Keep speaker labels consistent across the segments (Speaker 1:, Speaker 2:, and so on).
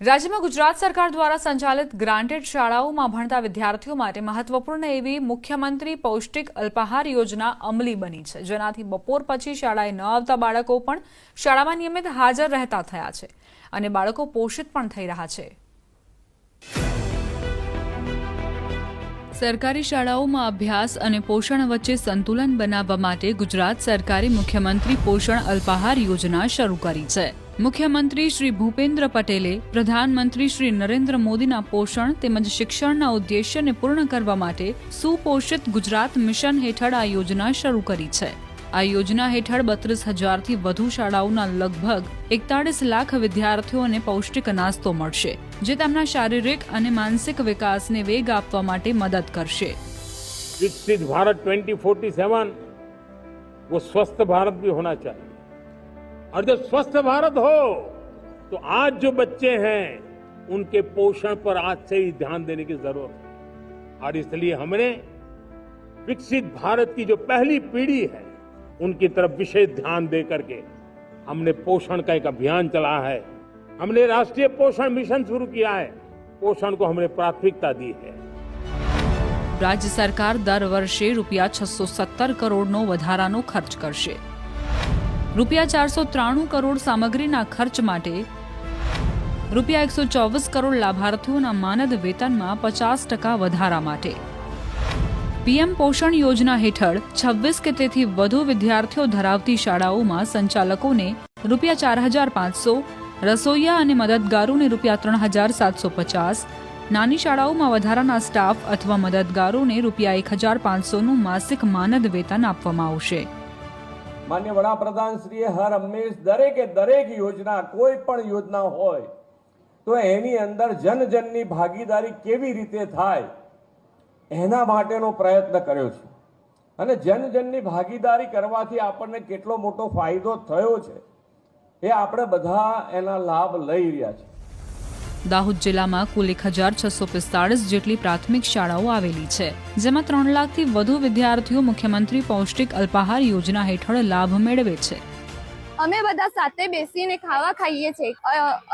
Speaker 1: રાજ્યમાં ગુજરાત સરકાર દ્વારા સંચાલિત ગ્રાન્ટેડ શાળાઓમાં ભણતા વિદ્યાર્થીઓ માટે મહત્વપૂર્ણ એવી મુખ્યમંત્રી પૌષ્ટિક અલ્પાહાર યોજના અમલી બની છે, જેનાથી બપોર પછી શાળાએ ન આવતા બાળકો પણ શાળામાં નિયમિત હાજર રહેતા થયા છે અને બાળકો પોષિત પણ થઈ રહ્યા છે। સરકારી શાળાઓમાં અભ્યાસ અને પોષણ વચ્ચે સંતુલન બનાવવા માટે ગુજરાત સરકારે મુખ્યમંત્રી પોષણ અલ્પાહાર યોજના શરૂ કરી છે। મુખ્યમંત્રી શ્રી ભૂપેન્દ્ર પટેલે પ્રધાનમંત્રી શ્રી નરેન્દ્ર મોદીના પોષણ તેમજ શિક્ષણના ઉદ્દેશ્યને પૂર્ણ કરવા માટે સુપોષિત ગુજરાત મિશન હેઠળ આ યોજના શરૂ કરી છે। આ યોજના હેઠળ 32,000થી વધુ શાળાઓના લગભગ 41 લાખ વિદ્યાર્થીઓને પૌષ્ટિક નાસ્તો મળશે, જે તેમના શારીરિક અને માનસિક વિકાસને વેગ આપવા માટે મદદ કરશે।
Speaker 2: विकसित भारत 2047 वो स्वस्थ भारत भी होना चाहिए, और जब स्वस्थ भारत हो तो आज जो बच्चे हैं उनके पोषण पर आज से ही ध्यान देने की जरूरत है। और इसलिए हमने विकसित भारत की जो पहली पीढ़ी है उनकी तरफ विशेष ध्यान दे करके हमने पोषण का एक अभियान चला है। हमने राष्ट्रीय पोषण मिशन शुरू किया है। पोषण को हमने प्राथमिकता दी है।
Speaker 1: राज्य सरकार दर वर्षे રૂપિયા 617 કરોડનો વધારાનો ખર્ચ કરશે। રૂપિયા 493 કરોડ સામગ્રીના ખર્ચ માટે, રૂપિયા 124 કરોડ લાભાર્થીઓના માનદ વેતનમાં 50% વધારા માટે। પીએમ પોષણ યોજના હેઠળ 26 કે તેથી વધુ વિદ્યાર્થીઓ ધરાવતી શાળાઓમાં સંચાલકોને રૂપિયા 4,500, રસોઈયા અને મદદગારોને રૂપિયા 3,750, નાની શાળાઓમાં વધારાના સ્ટાફ અથવા મદદગારોને રૂપિયા 1,500નું માસિક માનદ વેતન આપવામાં આવશે।
Speaker 3: माननीय वडाप्रधान श्रीए हर हमेश दरेक योजना कोई पण योजना होय तो एनी अंदर जन जननी भागीदारी केवी रीते थाय एना माटेनो प्रयत्न कर्यो छे अने जन जननी भागीदारी करवाथी आपणे केटलो मोटो फायदो थयो छे ए आपणे बधा एना लाभ लई रह्या छे।
Speaker 1: દાહોદ જિલ્લામાં કુલ 1,645 જેટલી પ્રાથમિક શાળાઓ આવેલી છે, જેમાં 3 લાખથી વધુ વિદ્યાર્થીઓ મુખ્યમંત્રી પૌષ્ટિક અલ્પાહાર યોજના હેઠળ લાભ મેળવે છે।
Speaker 4: અમે બધા સાથે બેસીને ખાવા ખાઈએ છીએ।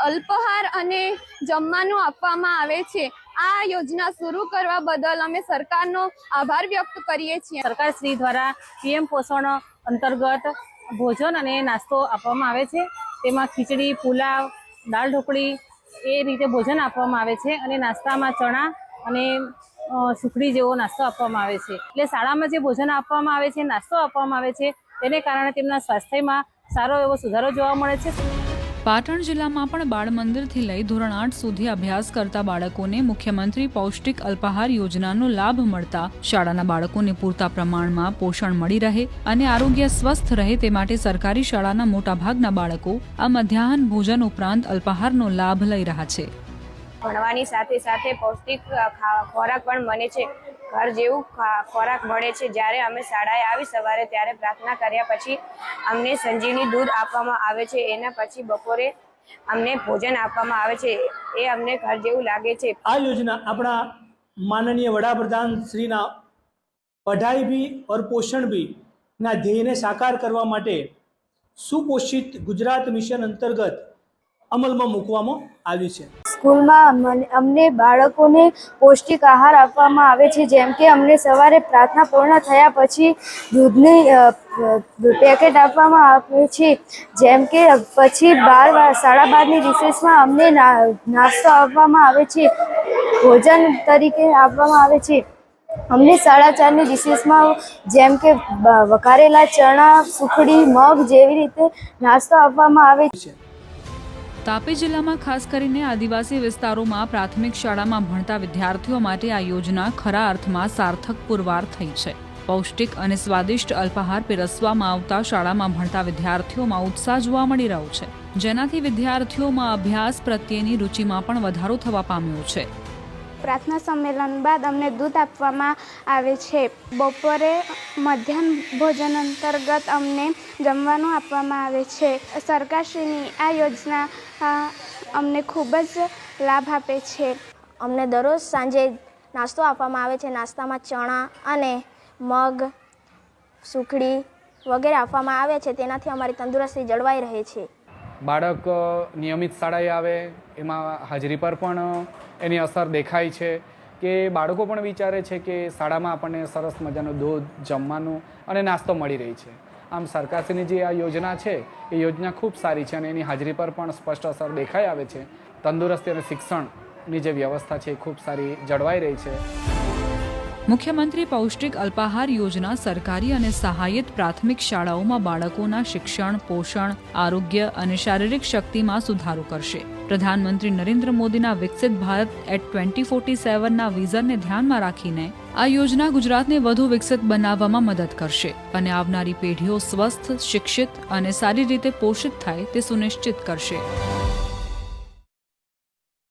Speaker 4: અલ્પાહાર અને જમવાનું આપવામાં આવે છે। આ યોજના શરૂ કરવા બદલ અમે સરકારનો આભાર વ્યક્ત કરીએ છીએ।
Speaker 5: સરકાર શ્રી દ્વારા પીએમ પોષણ અંતર્ગત ભોજન અને નાસ્તો આપવામાં આવે છે। તેમાં ખીચડી, પુલાવ, દાળ ઢોકળી એ રીતે ભોજન આપવામાં આવે છે અને નાસ્તામાં ચણા અને સુખડી જેવો નાસ્તો આપવામાં આવે છે। એટલે શાળામાં જે ભોજન આપવામાં આવે છે, નાસ્તો આપવામાં આવે છે, તેને કારણે તેમના સ્વાસ્થ્યમાં સારો એવો સુધારો જોવા મળે છે।
Speaker 1: પાટણ જિલ્લામાં પણ બાળ મંદિરથી લઈ ધોરણ 8 સુધી અભ્યાસ કરતા બાળકોને મુખ્યમંત્રી પૌષ્ટિક અલ્પાહાર યોજનાનો લાભ મળતા શાળાના બાળકોને પૂરતા પ્રમાણમાં પોષણ મળી રહે અને આરોગ્ય સ્વસ્થ રહે તે માટે સરકારી શાળાના મોટાભાગના બાળકો આ મધ્યાહન ભોજન ઉપરાંત અલ્પાહારનો લાભ લઈ રહ્યા છે।
Speaker 6: ભણવાની સાથે સાથે પૌષ્ટિક ખોરાક પણ બને છે। ઘર જેવું ખોરાક મળે છે। જ્યારે અમે શાળાએ આવી સવારે ત્યારે પ્રાર્થના કર્યા પછી અમને સંજીવની દૂધ આપવામાં આવે છે। એના પછી બપોરે અમને ભોજન આપવામાં આવે છે। એ અમને ઘર જેવું લાગે છે।
Speaker 7: આ યોजना अपना माननीय वडाप्रधान श्रीना पढ़ाई भी और पोषण भी ना ध्येय ने साकार करवा माटे सुपोषित गुजरात मिशन अंतर्गत अमल में मूकवामां आवी छे।
Speaker 8: स्कूल में अमने बाळकोने पौष्टिक आहार आपवामां आवे छे, जेम के अमने सवारे प्रार्थना पूर्ण थया पछी दूधनी पेकेट आपवामां आवे छे, जेम के पछी 12:30 रिसेसमां अमने नास्तो आपवामां आवे छे, भोजन तरीके आपवामां आवे छे। अमने 4:30 रिसेसमां जेम के वघारेला चना, सुखड़ी, मग जेवी रीते नास्तो आपवामां आवे छे।
Speaker 1: તાપી જિલ્લામાં ખાસ કરીને આદિવાસી વિસ્તારોમાં પ્રાથમિક શાળામાં ભણતા વિદ્યાર્થીઓ માટે આ યોજના ખરા અર્થમાં સાર્થક પુરવાર થઈ છે। પૌષ્ટિક અને સ્વાદિષ્ટ અલ્પાહાર પીરસવામાં આવતા શાળામાં ભણતા વિદ્યાર્થીઓમાં ઉત્સાહ જોવા મળી રહ્યો છે, જેનાથી વિદ્યાર્થીઓમાં અભ્યાસ પ્રત્યેની રુચિમાં પણ વધારો થવા પામ્યો છે।
Speaker 4: પ્રાર્થના સંમેલન બાદ અમને દૂધ આપવામાં આવે છે। બપોરે મધ્યાહન ભોજન અંતર્ગત અમને જમવાનું આપવામાં આવે છે। સરકારશ્રીની આ યોજના અમને ખૂબ જ લાભ આપે છે।
Speaker 8: અમને દરરોજ સાંજે નાસ્તો આપવામાં આવે છે। નાસ્તામાં ચણા અને મગ, સુખડી વગેરે આપવામાં આવે છે। તેનાથી અમારી તંદુરસ્તી જળવાઈ રહે છે।
Speaker 9: બાળક નિયમિત શાળાએ આવે એમાં હાજરી પર પણ એની અસર દેખાય છે કે બાળકો પણ વિચારે છે કે શાળામાં આપણને સરસ મજાનું દૂધ, જમવાનું અને નાસ્તો મળી રહી છે. આમ સરકારશ્રીની જે આ યોજના છે એ યોજના ખૂબ સારી છે અને એની હાજરી પર પણ સ્પષ્ટ અસર દેખાઈ આવે છે. તંદુરસ્તી અને શિક્ષણની જે વ્યવસ્થા છે એ ખૂબ સારી જળવાઈ રહી છે.
Speaker 1: મુખ્યમંત્રી પૌષ્ટિક અલ્પાહાર યોજના સરકારી અને સહાયિત પ્રાથમિક શાળાઓમાં બાળકોના શિક્ષણ, પોષણ, આરોગ્ય અને શારીરિક શક્તિમાં સુધારો કરશે. પ્રધાનમંત્રી નરેન્દ્ર મોદીના વિકસિત ભારત એટ 2047ના વિઝનને ધ્યાનમાં રાખીને આ યોજના ગુજરાતને વધુ વિકસિત બનાવવામાં મદદ કરશે અને આવનારી પેઢીઓ સ્વસ્થ, શિક્ષિત અને સારી રીતે પોષિત થાય તે સુનિશ્ચિત કરશે.